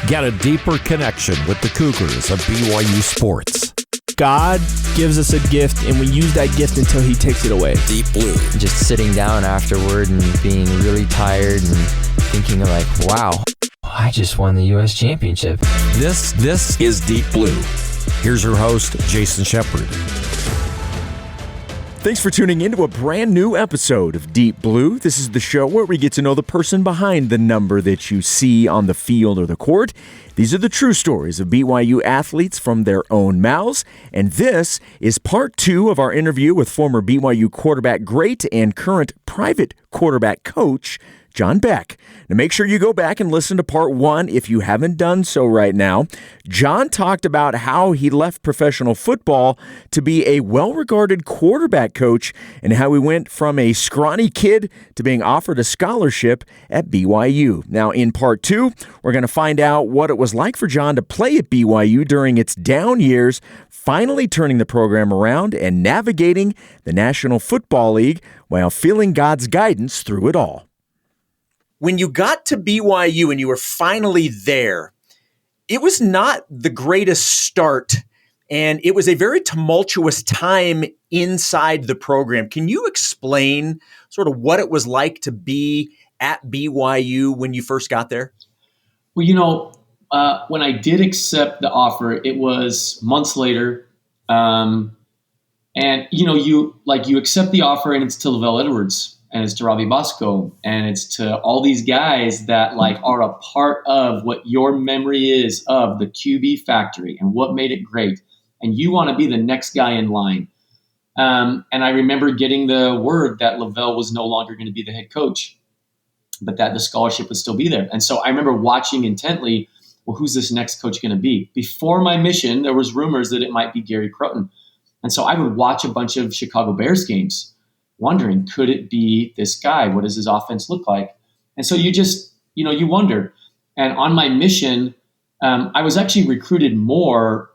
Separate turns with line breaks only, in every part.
Get a deeper connection with the Cougars of BYU sports.
God gives us a gift, and we use that gift until he takes it away.
Deep Blue.
Just sitting down afterward and being really tired and thinking like, wow, I just won the U.S. championship.
This is Deep Blue. Here's your host, Jason Shepard.
Thanks for tuning in to a brand new episode of Deep Blue. This is the show where we get to know the person behind the number that you see on the field or the court. These are the true stories of BYU athletes from their own mouths. And this is part 2 of our interview with former BYU quarterback great and current private quarterback coach, John Beck. Now make sure you go back and listen to part 1 if you haven't done so right now. John talked about how he left professional football to be a well-regarded quarterback coach and how he went from a scrawny kid to being offered a scholarship at BYU. Now in part 2, we're going to find out what it was like for John to play at BYU during its down years, finally turning the program around and navigating the National Football League while feeling God's guidance through it all. When you got to BYU and you were finally there, it was not the greatest start, and it was a very tumultuous time inside the program. Can you explain sort of what it was like to be at BYU when you first got there?
Well, when I did accept the offer, it was months later, and you accept the offer, and it's to Lavelle Edwards. And it's to Robbie Bosco, and it's to all these guys that are a part of what your memory is of the QB factory and what made it great. And you want to be the next guy in line. And I remember getting the word that Lavelle was no longer going to be the head coach, but that the scholarship would still be there. And so I remember watching intently, well, who's this next coach going to be? Before my mission, there was rumors that it might be Gary Crowton. And so I would watch a bunch of Chicago Bears games, wondering, could it be this guy? What does his offense look like? And so you just, you wonder. And on my mission, I was actually recruited more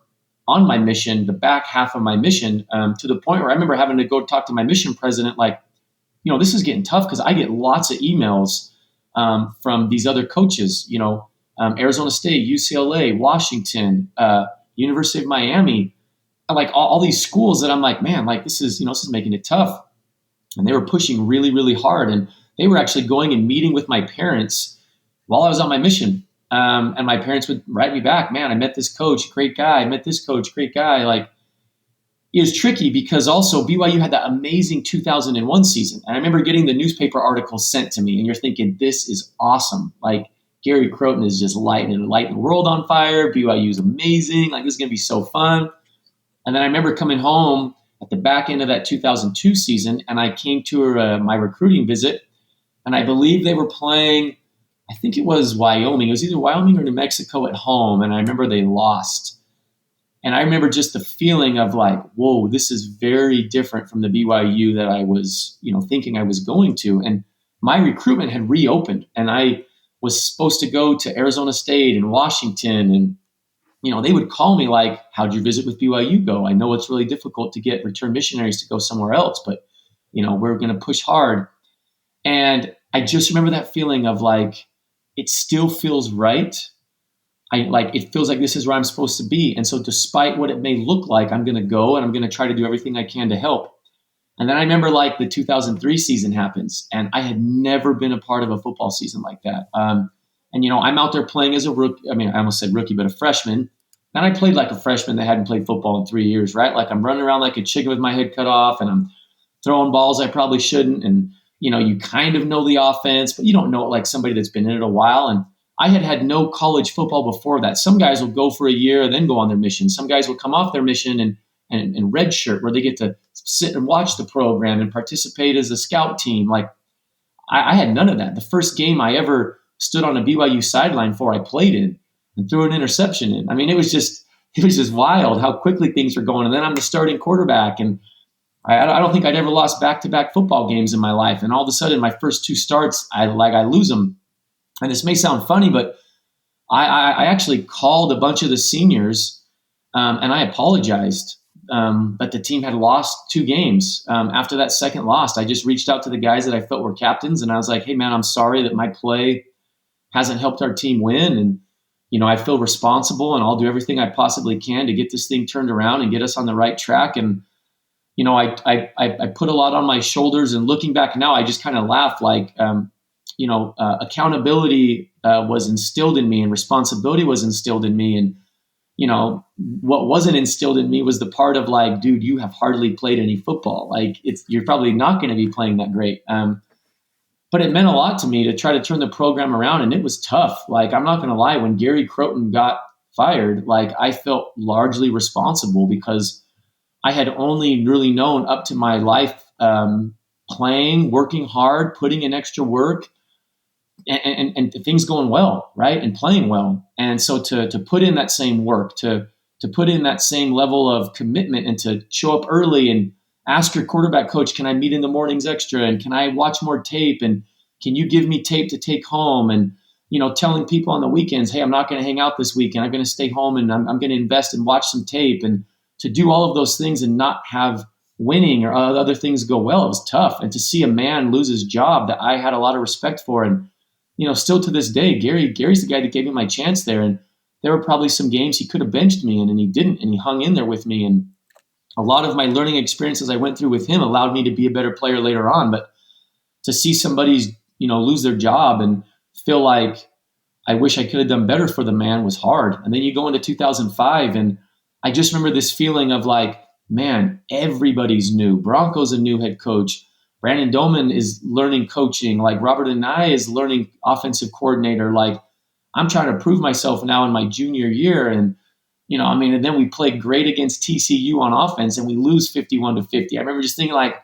on my mission, the back half of my mission, to the point where I remember having to go talk to my mission president, this is getting tough because I get lots of emails from these other coaches, Arizona State, UCLA, Washington, University of Miami, all these schools that I'm like, man, this is making it tough. And they were pushing really, really hard. And they were actually going and meeting with my parents while I was on my mission. And my parents would write me back, man, I met this coach, great guy. I met this coach, great guy. It was tricky because also BYU had that amazing 2001 season. And I remember getting the newspaper articles sent to me. And you're thinking, this is awesome. Gary Crowton is just lighting the world on fire. BYU is amazing. This is going to be so fun. And then I remember coming home at the back end of that 2002 season, and I came to my recruiting visit, and I believe they were playing, I think it was Wyoming. It was either Wyoming or New Mexico at home, and I remember they lost. And I remember just the feeling of whoa, this is very different from the BYU that I was, thinking I was going to. And my recruitment had reopened, and I was supposed to go to Arizona State and Washington, and they would call me how'd your visit with BYU go? I know it's really difficult to get return missionaries to go somewhere else, but, we're going to push hard. And I just remember that feeling of it still feels right. It feels like this is where I'm supposed to be. And so despite what it may look like, I'm going to go and I'm going to try to do everything I can to help. And then I remember the 2003 season happens, and I had never been a part of a football season like that. And, I'm out there playing as a rookie. I mean, I almost said rookie, but a freshman. And I played like a freshman that hadn't played football in 3 years, right? I'm running around like a chicken with my head cut off, and I'm throwing balls I probably shouldn't. And, you kind of know the offense, but you don't know it like somebody that's been in it a while. And I had no college football before that. Some guys will go for a year and then go on their mission. Some guys will come off their mission and redshirt, where they get to sit and watch the program and participate as a scout team. I had none of that. The first game I ever stood on a BYU sideline for, I played in and threw an interception in. I mean, it was just wild how quickly things were going. And then I'm the starting quarterback, and I don't think I'd ever lost back-to-back football games in my life. And all of a sudden, my first 2 starts, I lose them. And this may sound funny, but I actually called a bunch of the seniors, and I apologized that the team had lost 2 games. After that second loss, I just reached out to the guys that I felt were captains, and I was like, hey, man, I'm sorry that my play hasn't helped our team win. And I feel responsible and I'll do everything I possibly can to get this thing turned around and get us on the right track. And, I put a lot on my shoulders, and looking back now, I just kind of laugh like, accountability was instilled in me and responsibility was instilled in me. And, what wasn't instilled in me was the part of like, dude, you have hardly played any football. Like you're probably not going to be playing that great. But it meant a lot to me to try to turn the program around, and it was tough. Like, I'm not going to lie, when Gary Croton got fired, like I felt largely responsible because I had only really known up to my life playing, working hard, putting in extra work, and things going well, right, and playing well. And so to put in that same work, to put in that same level of commitment, and to show up early and ask your quarterback coach, can I meet in the mornings extra? And can I watch more tape? And can you give me tape to take home? And, telling people on the weekends, hey, I'm not going to hang out this weekend. I'm going to stay home and I'm going to invest and watch some tape. And to do all of those things and not have winning or other things go well, it was tough. And to see a man lose his job that I had a lot of respect for. And, still to this day, Gary's the guy that gave me my chance there. And there were probably some games he could have benched me in, and he didn't. And he hung in there with me. And a lot of my learning experiences I went through with him allowed me to be a better player later on. But to see somebody, lose their job and feel like I wish I could have done better for the man was hard. And then you go into 2005, and I just remember this feeling of like, man, everybody's new. Bronco's a new head coach. Brandon Doman is learning coaching. Like Robert and I is learning offensive coordinator. Like I'm trying to prove myself now in my junior year. And, and then we played great against TCU on offense and we lose 51-50. I remember just thinking like,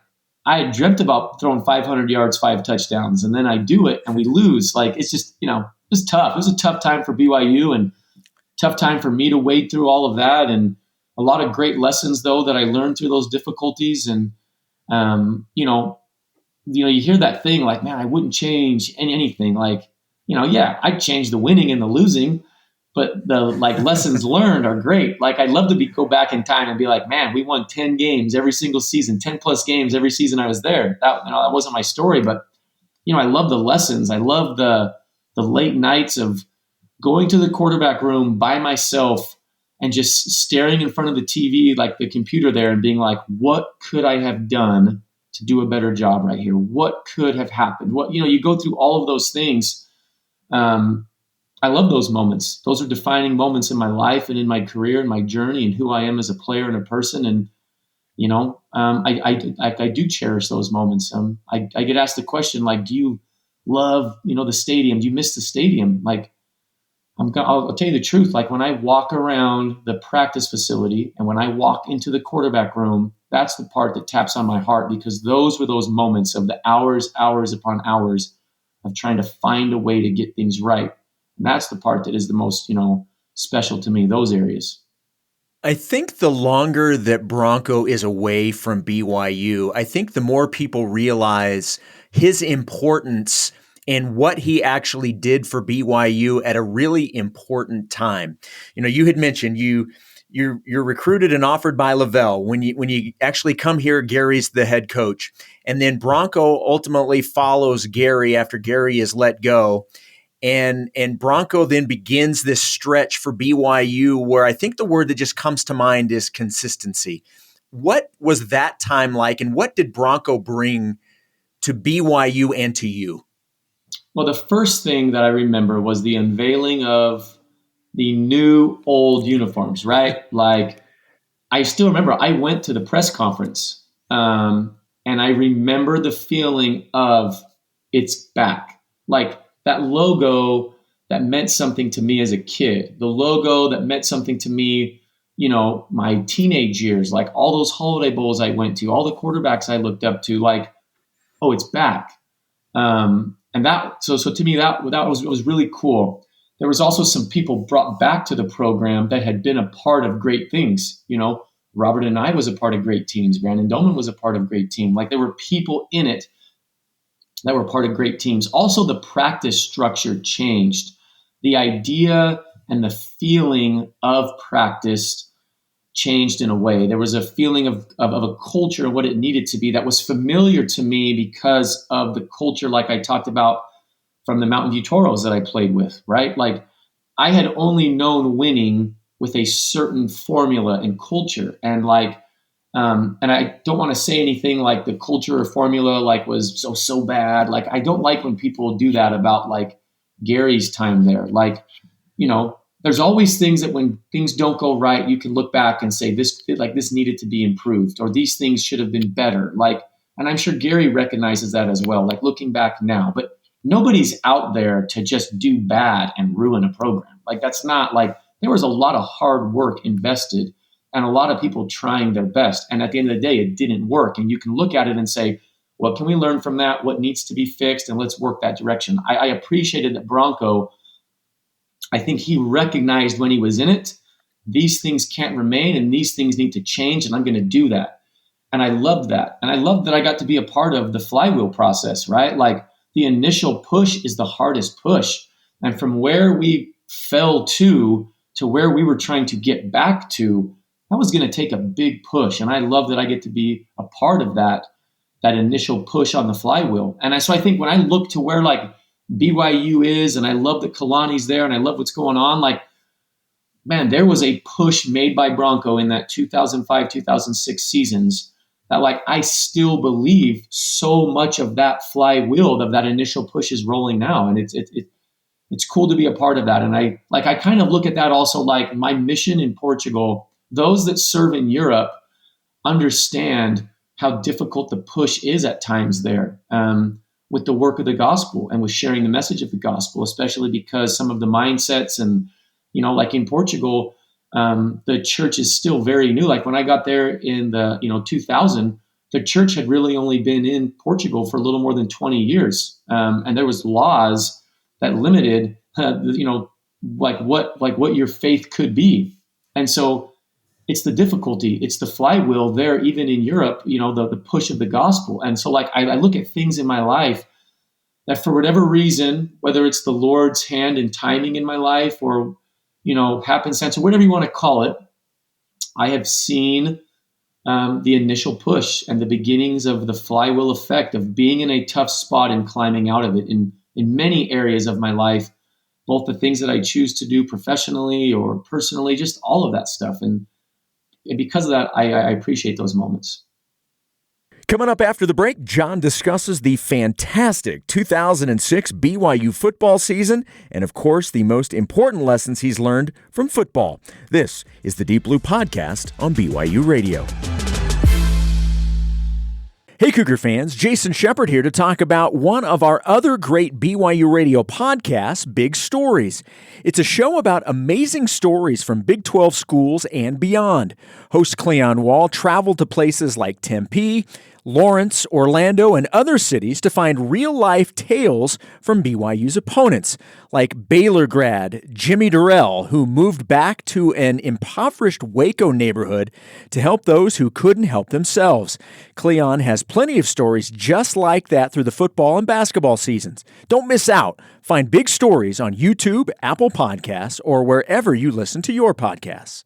I had dreamt about throwing 500 yards, 5 touchdowns, and then I do it and we lose. Like, it's just, it was tough. It was a tough time for BYU and tough time for me to wade through all of that. And a lot of great lessons though, that I learned through those difficulties. And, you hear that thing like, man, I wouldn't change anything. Like, I'd change the winning and the losing, but the like lessons learned are great. Like I'd love to go back in time and be like, man, we won 10 games every single season, 10 plus games every season I was there. That wasn't my story, but I love the lessons. I love the late nights of going to the quarterback room by myself and just staring in front of the TV, like the computer there, and being like, what could I have done to do a better job right here? What could have happened? What, you go through all of those things. I love those moments. Those are defining moments in my life and in my career and my journey and who I am as a player and a person. And, I do cherish those moments. I get asked the question, like, do you love, the stadium? Do you miss the stadium? Like, I'll tell you the truth. Like when I walk around the practice facility and when I walk into the quarterback room, that's the part that taps on my heart, because those were those moments of the hours upon hours of trying to find a way to get things right. And that's the part that is the most, special to me, those areas.
I think the longer that Bronco is away from BYU, I think the more people realize his importance and what he actually did for BYU at a really important time. You had mentioned you're recruited and offered by Lavelle. When you actually come here, Gary's the head coach. And then Bronco ultimately follows Gary after Gary is let go. And Bronco then begins this stretch for BYU where I think the word that just comes to mind is consistency. What was that time like, and what did Bronco bring to BYU and to you?
Well, the first thing that I remember was the unveiling of the new old uniforms, right? Like, I still remember I went to the press conference and I remember the feeling of it's back. Like that logo that meant something to me as a kid, the logo that meant something to me, my teenage years, like all those holiday bowls I went to, all the quarterbacks I looked up to, like, oh, it's back. And that, so to me, that was really cool. There was also some people brought back to the program that had been a part of great things. Robert and I was a part of great teams. Brandon Doman was a part of great team. Like there were people in it that were part of great teams. Also, the practice structure changed. The idea and the feeling of practice changed in a way. There was a feeling of a culture and what it needed to be that was familiar to me because of the culture, like I talked about from the Mountain View Toros that I played with, right? Like I had only known winning with a certain formula and culture. And and I don't want to say anything like the culture or formula like was so bad. Like, I don't like when people do that about like Gary's time there. Like, there's always things that when things don't go right, you can look back and say this needed to be improved, or these things should have been better. Like, and I'm sure Gary recognizes that as well, like looking back now, but nobody's out there to just do bad and ruin a program. Like, that's not like, there was a lot of hard work invested and a lot of people trying their best. And at the end of the day, it didn't work. And you can look at it and say, what can we learn from that? What needs to be fixed? And let's work that direction. I appreciated that Bronco, I think he recognized when he was in it, these things can't remain and these things need to change, and I'm going to do that. And I loved that. And I loved that I got to be a part of the flywheel process, right? Like, the initial push is the hardest push. And from where we fell to where we were trying to get back to, that was going to take a big push. And I love that I get to be a part of that initial push on the flywheel. And so I think when I look to where like BYU is, and I love that Kalani's there, and I love what's going on, like, man, there was a push made by Bronco in that 2005, 2006 seasons that, like, I still believe so much of that flywheel of that initial push is rolling now. And it's cool to be a part of that. And I kind of look at that also like my mission in Portugal. Those that serve in Europe understand how difficult the push is at times there with the work of the gospel and with sharing the message of the gospel, especially because some of the mindsets and, like in Portugal, the church is still very new. Like when I got there in the 2000, the church had really only been in Portugal for a little more than 20 years, and there was laws that limited, what your faith could be, and so it's the difficulty, it's the flywheel there, even in Europe, the push of the gospel, and so like I look at things in my life that for whatever reason, whether it's the Lord's hand and timing in my life or happenstance or whatever you want to call it, I have seen the initial push and the beginnings of the flywheel effect of being in a tough spot and climbing out of it in many areas of my life, both the things that I choose to do professionally or personally, just all of that stuff. And because of that, I appreciate those moments.
Coming up after the break, John discusses the fantastic 2006 BYU football season and, of course, the most important lessons he's learned from football. This is the Deep Blue Podcast on BYU Radio. Hey, Cougar fans, Jason Shepard here to talk about one of our other great BYU Radio podcasts, Big Stories. It's a show about amazing stories from Big 12 schools and beyond. Host Cleon Wall traveled to places like Tempe, Lawrence, Orlando, and other cities to find real-life tales from BYU's opponents, like Baylor grad Jimmy Durrell, who moved back to an impoverished Waco neighborhood to help those who couldn't help themselves. Cleon has plenty of stories just like that through the football and basketball seasons. Don't miss out. Find Big Stories on YouTube, Apple Podcasts, or wherever you listen to your podcasts.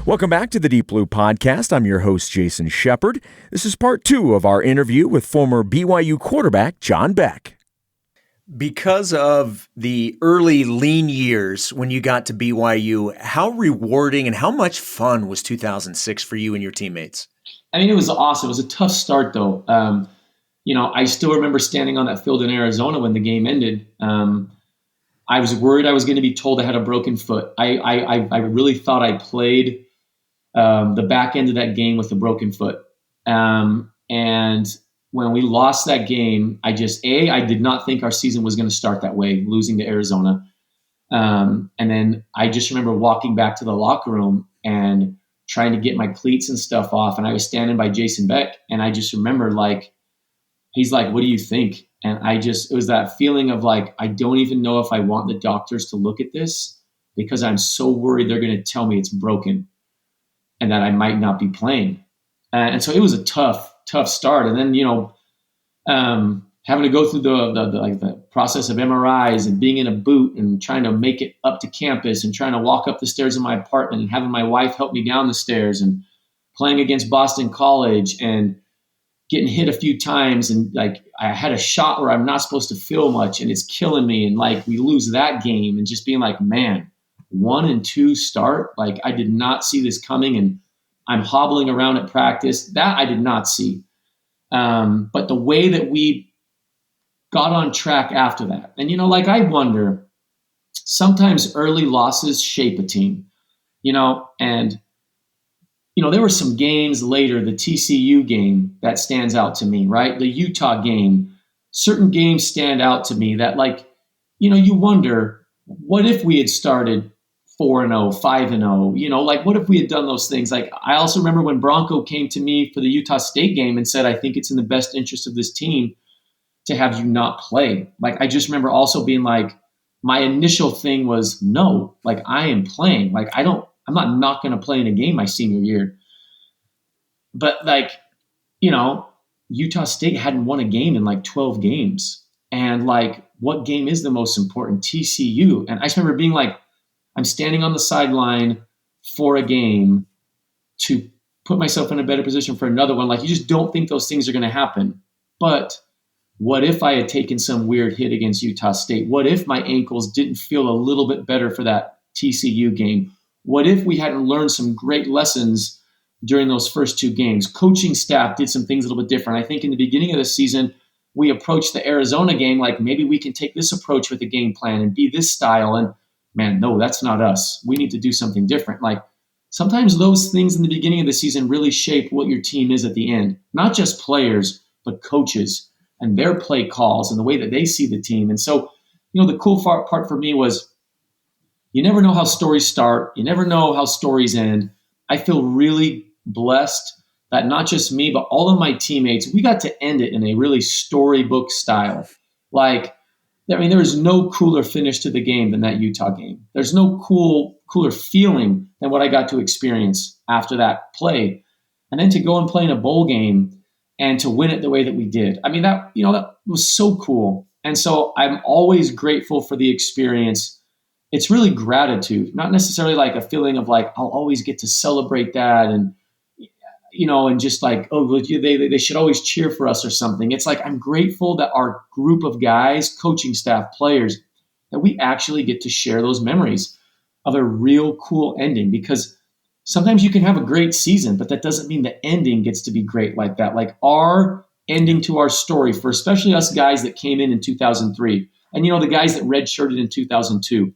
Welcome back to the Deep Blue Podcast. I'm your host, Jason Shepard. This is part 2 of our interview with former BYU quarterback John Beck. Because of the early lean years when you got to BYU, how rewarding and how much fun was 2006 for you and your teammates?
I mean, it was awesome. It was a tough start, though. I still remember standing on that field in Arizona when the game ended. I was worried I was going to be told I had a broken foot. I really thought I played the back end of that game with a broken foot. And when we lost that game, I did not think our season was going to start that way, losing to Arizona. And then I just remember walking back to the locker room and trying to get my cleats and stuff off. And I was standing by Jason Beck. And I just remember he's like, what do you think? And it was that feeling of like, I don't even know if I want the doctors to look at this because I'm so worried they're going to tell me it's broken and that I might not be playing. And so it was a tough start. And then, having to go through the process of MRIs and being in a boot and trying to make it up to campus and trying to walk up the stairs of my apartment and having my wife help me down the stairs and playing against Boston College and getting hit a few times, and like I had a shot where I'm not supposed to feel much and it's killing me, and like we lose that game, and just being like, man, 1-2 start, like I did not see this coming, and I'm hobbling around at practice. That I did not see. But the way that we got on track after that, and like I wonder, sometimes early losses shape a team, and there were some games later, the TCU game that stands out to me, right? The Utah game, certain games stand out to me that you wonder, what if we had started 4-0, 5-0, like what if we had done those things? Like I also remember when Bronco came to me for the Utah State game and said, I think it's in the best interest of this team to have you not play. Like I just remember also being like, my initial thing was, no, like I am playing. Like I'm not going to play in a game my senior year. But Utah State hadn't won a game in like 12 games. And like, what game is the most important? TCU. And I just remember being like, I'm standing on the sideline for a game to put myself in a better position for another one. Like you just don't think those things are going to happen. But what if I had taken some weird hit against Utah State? What if my ankles didn't feel a little bit better for that TCU game? What if we hadn't learned some great lessons during those first 2 games? Coaching staff did some things a little bit different. I think in the beginning of the season, we approached the Arizona game like maybe we can take this approach with the game plan and be this style. And man, no, that's not us. We need to do something different. Like sometimes those things in the beginning of the season really shape what your team is at the end. Not just players, but coaches and their play calls and the way that they see the team. And so, the cool part for me was you never know how stories start. You never know how stories end. I feel really blessed that not just me, but all of my teammates, we got to end it in a really storybook style. Like, there is no cooler finish to the game than that Utah game. There's no cooler feeling than what I got to experience after that play. And then to go and play in a bowl game and to win it the way that we did. That was so cool. And so I'm always grateful for the experience. It's really gratitude, not necessarily like a feeling of like, I'll always get to celebrate that. And, and just like, oh, they should always cheer for us or something. It's like, I'm grateful that our group of guys, coaching staff, players, that we actually get to share those memories of a real cool ending, because sometimes you can have a great season, but that doesn't mean the ending gets to be great like that. Like our ending to our story, for especially us guys that came in 2003, and the guys that redshirted in 2002,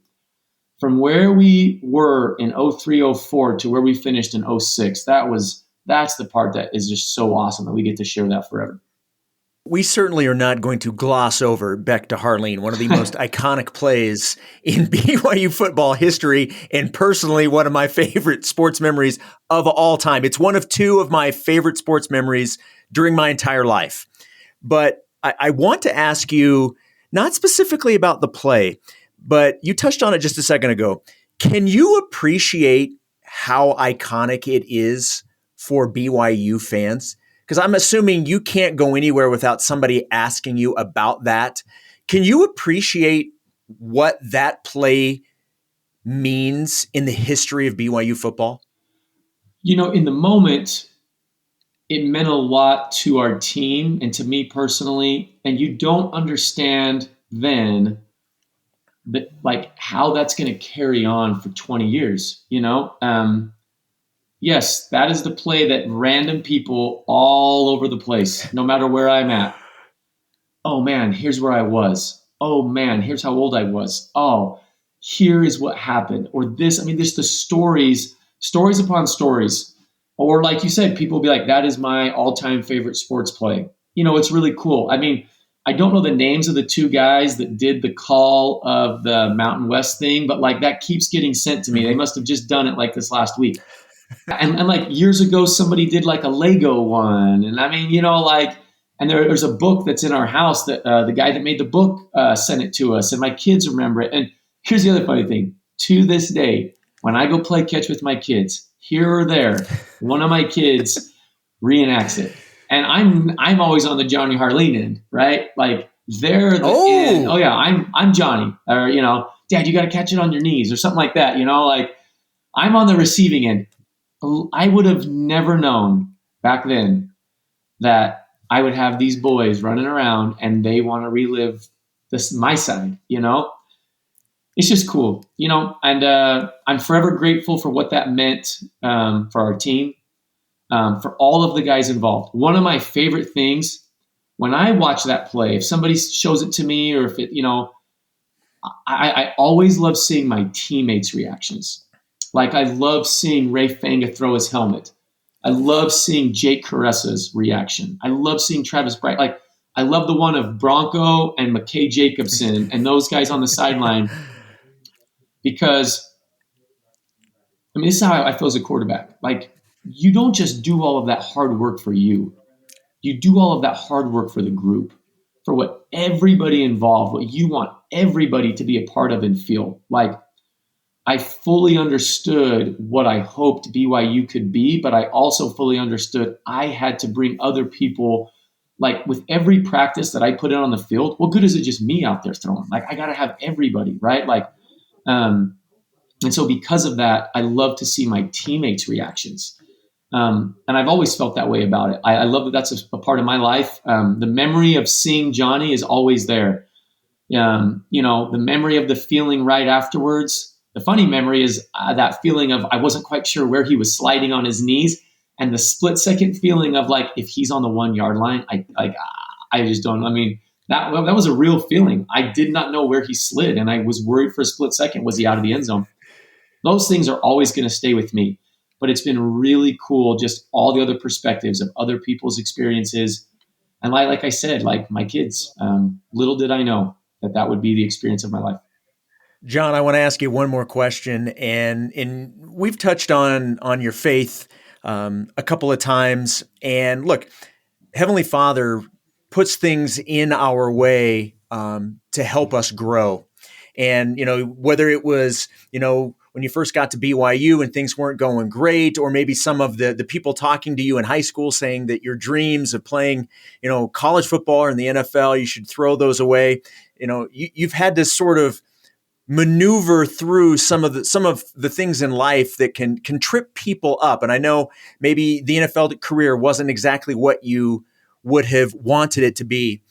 from where we were in 03-04 to where we finished in 06, that's the part that is just so awesome that we get to share that forever.
We certainly are not going to gloss over Beck to Harline, one of the most iconic plays in BYU football history, and personally one of my favorite sports memories of all time. It's one of 2 of my favorite sports memories during my entire life. But I want to ask you, not specifically about the play, but you touched on it just a second ago. Can you appreciate how iconic it is for BYU fans? Because I'm assuming you can't go anywhere without somebody asking you about that. Can you appreciate what that play means in the history of BYU football?
In the moment, it meant a lot to our team and to me personally. And you don't understand then that, like, how that's going to carry on for 20 years, Yes, that is the play that random people all over the place, no matter where I'm at. Oh, man, here's where I was. Oh, man, here's how old I was. Oh, here is what happened. Or this, there's the stories upon stories. Or like you said, people will be like, that is my all-time favorite sports play. It's really cool. I don't know the names of the 2 guys that did the call of the Mountain West thing, but like that keeps getting sent to me. They must have just done it like this last week. And like years ago, somebody did like a Lego one. And and there's a book that's in our house that the guy that made the book sent it to us, and my kids remember it. And here's the other funny thing. To this day, when I go play catch with my kids, here or there, one of my kids reenacts it. And I'm always on the Johnny Harline end, right? Like they're the end. Oh yeah, I'm Johnny. Or, Dad, you got to catch it on your knees or something like that. Like I'm on the receiving end. I would have never known back then that I would have these boys running around and they want to relive my side, It's just cool, and I'm forever grateful for what that meant for our team, for all of the guys involved. One of my favorite things when I watch that play, if somebody shows it to me or if it, I always love seeing my teammates' reactions. Like I love seeing Ray Fanga throw his helmet. I love seeing Jake Caressa's reaction. I love seeing Travis Bright. Like I love the one of Bronco and McKay Jacobson and those guys on the sideline. Because, this is how I feel as a quarterback. Like, you don't just do all of that hard work for you. You do all of that hard work for the group, for what everybody involved, what you want everybody to be a part of and feel. Like, I fully understood what I hoped BYU could be, but I also fully understood I had to bring other people. Like, with every practice that I put in on the field, what good is it just me out there throwing? Like, I got to have everybody, right? Like, and so because of that, I love to see my teammates' reactions. And I've always felt that way about it. I love that that's a part of my life. The memory of seeing Johnny is always there. The memory of the feeling right afterwards. The funny memory is that feeling of I wasn't quite sure where he was sliding on his knees. And the split second feeling of like, if he's on the 1 yard line, I just don't. That was a real feeling. I did not know where he slid. And I was worried for a split second. Was he out of the end zone? Those things are always going to stay with me, but it's been really cool. Just all the other perspectives of other people's experiences. And like I said, like my kids, little did I know that would be the experience of my life.
John, I want to ask you one more question. And we've touched on your faith a couple of times. And look, Heavenly Father puts things in our way to help us grow. And, whether it was, when you first got to BYU and things weren't going great, or maybe some of the people talking to you in high school saying that your dreams of playing, college football or in the NFL, you should throw those away. You've had to sort of maneuver through some of the things in life that can trip people up. And I know maybe the NFL career wasn't exactly what you would have wanted it to be.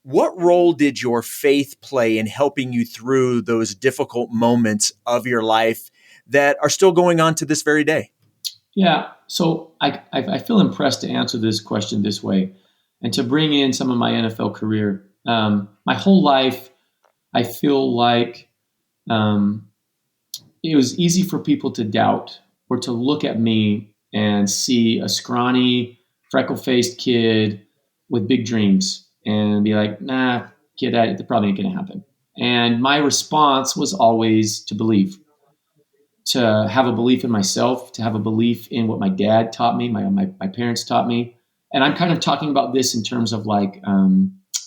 What role did your faith play in helping you through those difficult moments of your life that are still going on to this very day?
Yeah. So I feel impressed to answer this question this way and to bring in some of my NFL career. My whole life, I feel like it was easy for people to doubt or to look at me and see a scrawny, freckle-faced kid with big dreams and be like, nah, kid, that probably ain't going to happen. And my response was always to believe, to have a belief in myself, to have a belief in what my dad taught me, my parents taught me. And I'm kind of talking about this in terms of like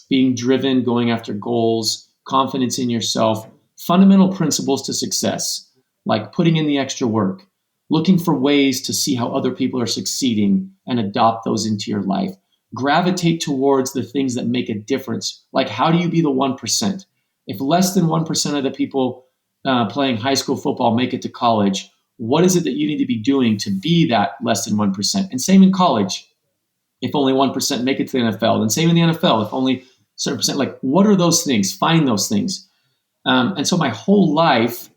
being driven, going after goals, confidence in yourself, fundamental principles to success, like putting in the extra work, looking for ways to see how other people are succeeding and adopt those into your life. Gravitate towards the things that make a difference. Like, how do you be the 1%? If less than 1% of the people playing high school football make it to college, what is it that you need to be doing to be that less than 1%? And same in college. If only 1% make it to the NFL, then same in the NFL. If only certain percent, like, what are those things? Find those things. And so my whole life,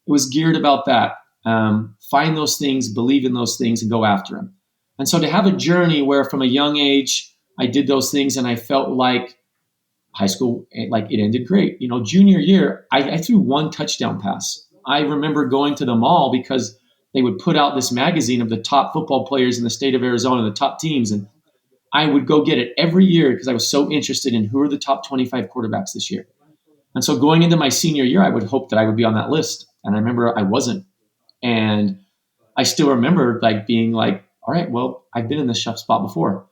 it was geared about that. Find those things, believe in those things, and go after them. And so to have a journey where from a young age, I did those things and I felt like high school, like it ended great. Junior year, I threw one touchdown pass. I remember going to the mall because they would put out this magazine of the top football players in the state of Arizona, the top teams. And I would go get it every year because I was so interested in who are the top 25 quarterbacks this year. And so going into my senior year, I would hope that I would be on that list. And I remember I wasn't. And I still remember like being like, all right, well, I've been in this spot before.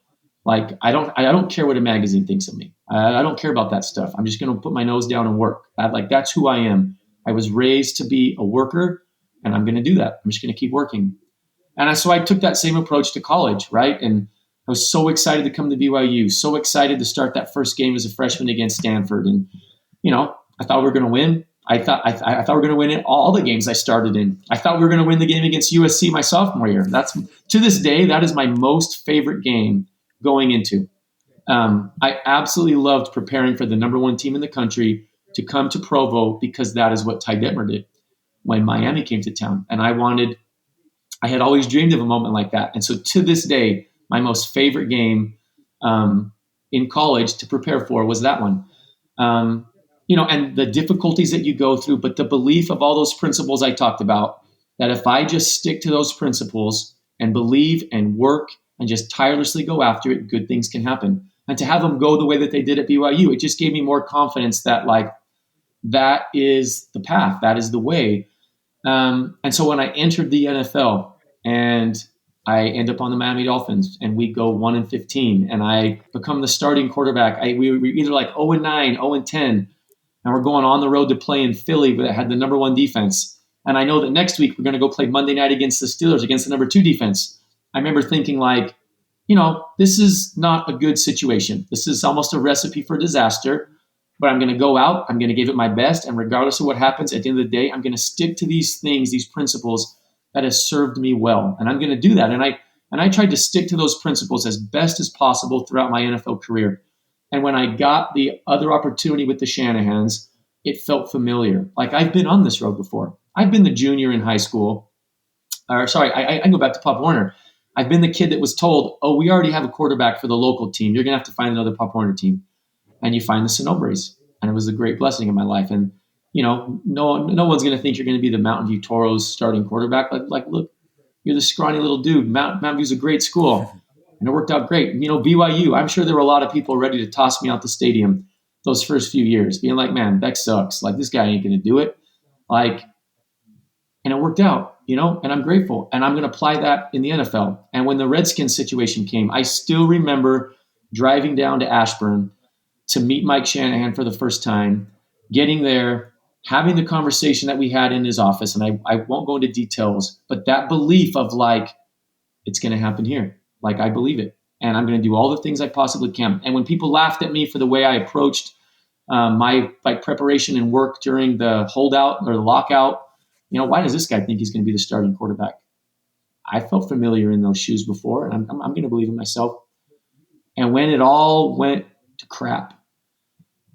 Like, I don't care what a magazine thinks of me. I don't care about that stuff. I'm just going to put my nose down and work. That's who I am. I was raised to be a worker, and I'm going to do that. I'm just going to keep working. And so I took that same approach to college, right? And I was so excited to come to BYU, so excited to start that first game as a freshman against Stanford. And, I thought we were going to win. I thought we were going to win all the games I started in. I thought we were going to win the game against USC my sophomore year. That's, to this day, that is my most favorite game going into. I absolutely loved preparing for the number one team in the country to come to Provo because that is what Ty Detmer did when Miami came to town. And I had always dreamed of a moment like that. And so to this day, my most favorite game in college to prepare for was that one. And the difficulties that you go through, but the belief of all those principles I talked about, that if I just stick to those principles and believe and work and just tirelessly go after it, good things can happen. And to have them go the way that they did at BYU, it just gave me more confidence that that is the path, that is the way. And so when I entered the NFL and I end up on the Miami Dolphins and we go 1-15 and I become the starting quarterback, we were either like 0-9, 0-10, and we're going on the road to play in Philly that had the number one defense. And I know that next week we're going to go play Monday night against the Steelers against the number two defense. I remember thinking this is not a good situation. This is almost a recipe for disaster. But I'm going to go out, I'm going to give it my best, and regardless of what happens, at the end of the day, I'm going to stick to these things, these principles that has served me well. And I'm going to do that. And I tried to stick to those principles as best as possible throughout my NFL career. And when I got the other opportunity with the Shanahans, it felt familiar. Like I've been on this road before. I've been the junior in high school. I go back to Pop Warner. I've been the kid that was told, oh, we already have a quarterback for the local team. You're going to have to find another Pop Warner team. And you find the Sonobres. And it was a great blessing in my life. And, no one's going to think you're going to be the Mountain View Toros starting quarterback. Like, look, you're the scrawny little dude. Mountain View's a great school. And it worked out great. BYU, I'm sure there were a lot of people ready to toss me out the stadium those first few years, being like, man, Beck sucks. Like, this guy ain't going to do it. And it worked out, and I'm grateful. And I'm going to apply that in the NFL. And when the Redskins situation came, I still remember driving down to Ashburn to meet Mike Shanahan for the first time, getting there, having the conversation that we had in his office. And I won't go into details, but that belief of it's going to happen here. I believe it. And I'm going to do all the things I possibly can. And when people laughed at me for the way I approached my preparation and work during the holdout or the lockout, why does this guy think he's going to be the starting quarterback? I felt familiar in those shoes before, and I'm going to believe in myself. And when it all went to crap,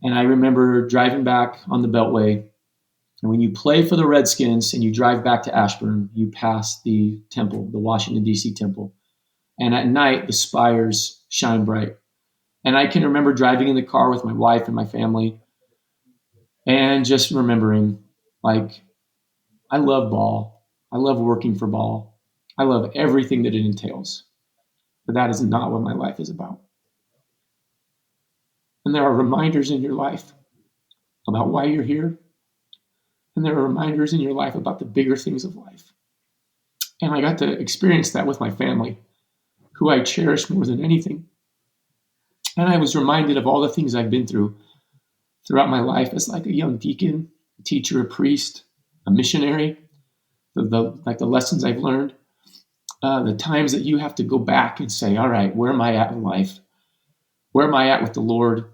and I remember driving back on the Beltway, and when you play for the Redskins and you drive back to Ashburn, you pass the temple, the Washington, D.C. temple. And at night, the spires shine bright. And I can remember driving in the car with my wife and my family and just remembering, I love ball. I love working for ball. I love everything that it entails. But that is not what my life is about. And there are reminders in your life about why you're here. And there are reminders in your life about the bigger things of life. And I got to experience that with my family, who I cherish more than anything. And I was reminded of all the things I've been through throughout my life as a young deacon, a teacher, a priest, a missionary, the lessons I've learned, the times that you have to go back and say, all right, where am I at in life? Where am I at with the Lord?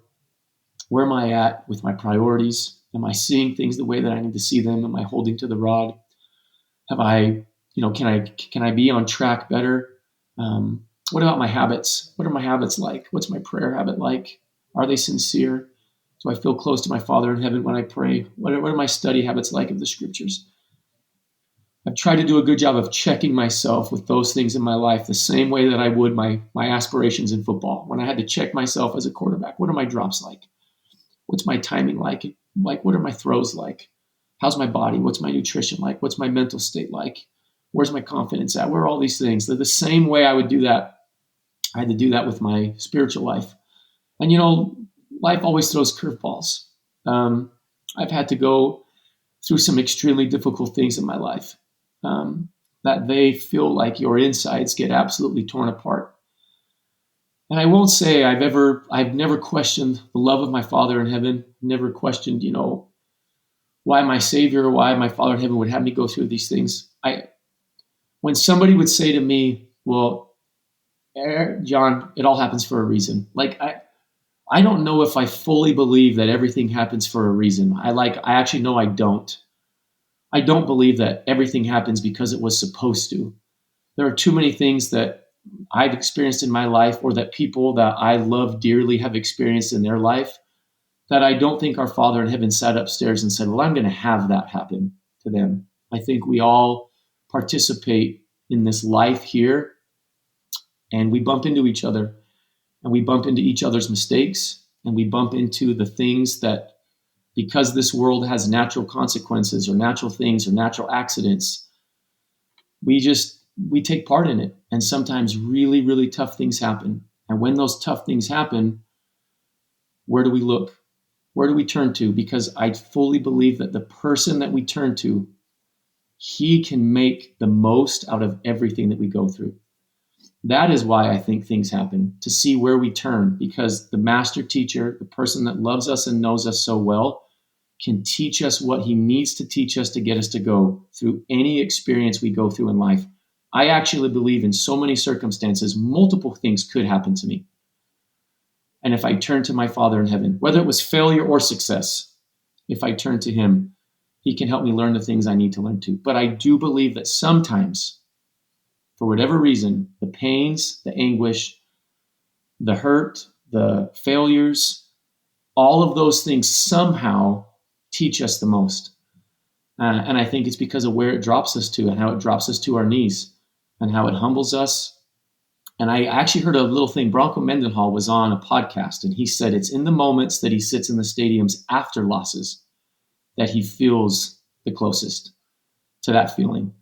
Where am I at with my priorities? Am I seeing things the way that I need to see them? Am I holding to the rod? Have I, can I be on track better? What about my habits? What are my habits like? What's my prayer habit like? Are they sincere? Do I feel close to my Father in heaven when I pray? What are my study habits like of the scriptures? I've tried to do a good job of checking myself with those things in my life the same way that I would my aspirations in football. When I had to check myself as a quarterback, what are my drops like? What's my timing like? What are my throws like? How's my body? What's my nutrition like? What's my mental state like? Where's my confidence at? Where are all these things? They're the same way I would do that. I had to do that with my spiritual life. And, life always throws curveballs. I've had to go through some extremely difficult things in my life that they feel like your insides get absolutely torn apart. And I won't say I've never questioned the love of my Father in heaven, never questioned, why my Savior, why my Father in heaven would have me go through these things. When somebody would say to me, well, John, it all happens for a reason. I don't know if I fully believe that everything happens for a reason. I actually know I don't. I don't believe that everything happens because it was supposed to. There are too many things that I've experienced in my life, or that people that I love dearly have experienced in their life, that I don't think our Father in heaven sat upstairs and said, well, I'm going to have that happen to them. I think we all participate in this life here, and we bump into each other, and we bump into each other's mistakes, and we bump into the things that, because this world has natural consequences or natural things or natural accidents, we take part in it. And sometimes really, really tough things happen. And when those tough things happen, where do we look? Where do we turn to? Because I fully believe that the person that we turn to, he can make the most out of everything that we go through. That is why I think things happen, to see where we turn, because the master teacher, the person that loves us and knows us so well, can teach us what he needs to teach us to get us to go through any experience we go through in life. I actually believe in so many circumstances, multiple things could happen to me. And if I turn to my Father in heaven, whether it was failure or success, if I turn to him, he can help me learn the things I need to learn too. But I do believe that sometimes, for whatever reason, the pains, the anguish, the hurt, the failures, all of those things somehow teach us the most. And I think it's because of where it drops us to, and how it drops us to our knees, and how it humbles us. And I actually heard a little thing. Bronco Mendenhall was on a podcast, and he said it's in the moments that he sits in the stadiums after losses that he feels the closest to that feeling.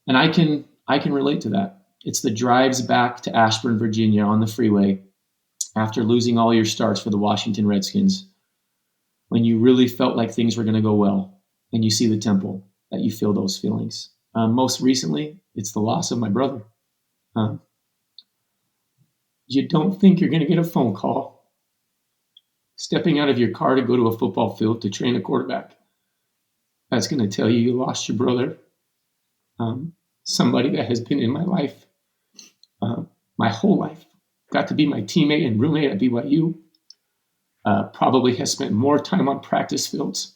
And I can relate to that. It's the drives back to Ashburn, Virginia on the freeway after losing all your starts for the Washington Redskins, when you really felt like things were going to go well, and you see the temple, that you feel those feelings. Most recently, it's the loss of my brother. You don't think you're going to get a phone call stepping out of your car to go to a football field to train a quarterback that's going to tell you you lost your brother. Somebody that has been in my life, my whole life, got to be my teammate and roommate at BYU, probably has spent more time on practice fields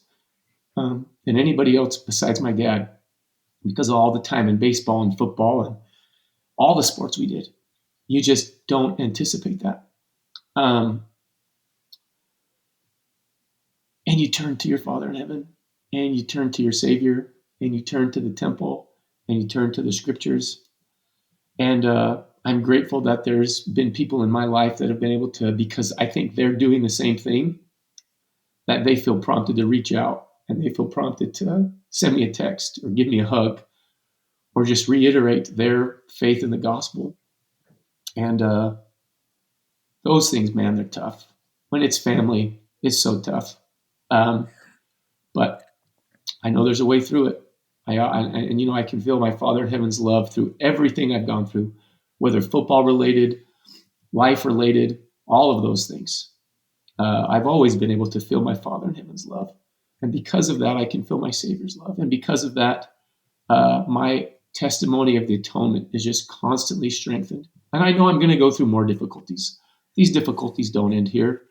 than anybody else besides my dad, because of all the time in baseball and football and all the sports we did. You just don't anticipate that. And you turn to your Father in heaven, and you turn to your Savior, and you turn to the temple, and you turn to the scriptures. And I'm grateful that there's been people in my life that have been able to, because I think they're doing the same thing, that they feel prompted to reach out, and they feel prompted to send me a text or give me a hug or just reiterate their faith in the gospel. And those things, man, they're tough. When it's family, it's so tough. But I know there's a way through it. And I can feel my Father in heaven's love through everything I've gone through, whether football related, life related, all of those things. I've always been able to feel my Father in heaven's love. And because of that, I can feel my Savior's love. And because of that, my testimony of the atonement is just constantly strengthened. And I know I'm going to go through more difficulties. These difficulties don't end here.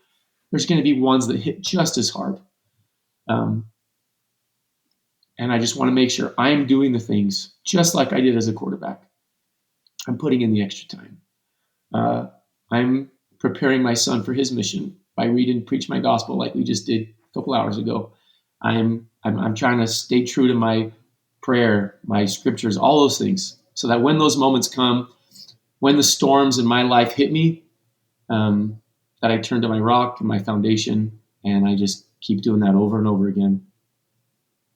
There's going to be ones that hit just as hard. And I just want to make sure I'm doing the things just like I did as a quarterback. I'm putting in the extra time. I'm preparing my son for his mission by reading Preach My Gospel like we just did a couple hours ago. I'm trying to stay true to my prayer, my scriptures, all those things, so that when those moments come, when the storms in my life hit me, that I turn to my rock and my foundation, and I just keep doing that over and over again.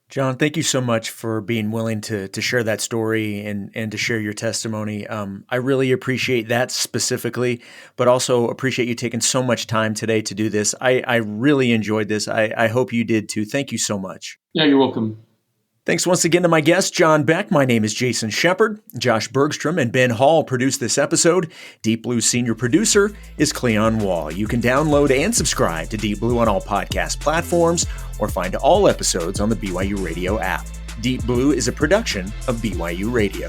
John, thank you so much for being willing to share that story and to share your testimony. I really appreciate that specifically, but also appreciate you taking so much time today to do this. I really enjoyed this. I hope you did too. Thank you so much.
Yeah, you're welcome.
Thanks once again to my guest, John Beck. My name is Jason Shepard. Josh Bergstrom and Ben Hall produced this episode. Deep Blue's senior producer is Cleon Wall. You can download and subscribe to Deep Blue on all podcast platforms or find all episodes on the BYU Radio app. Deep Blue is a production of BYU Radio.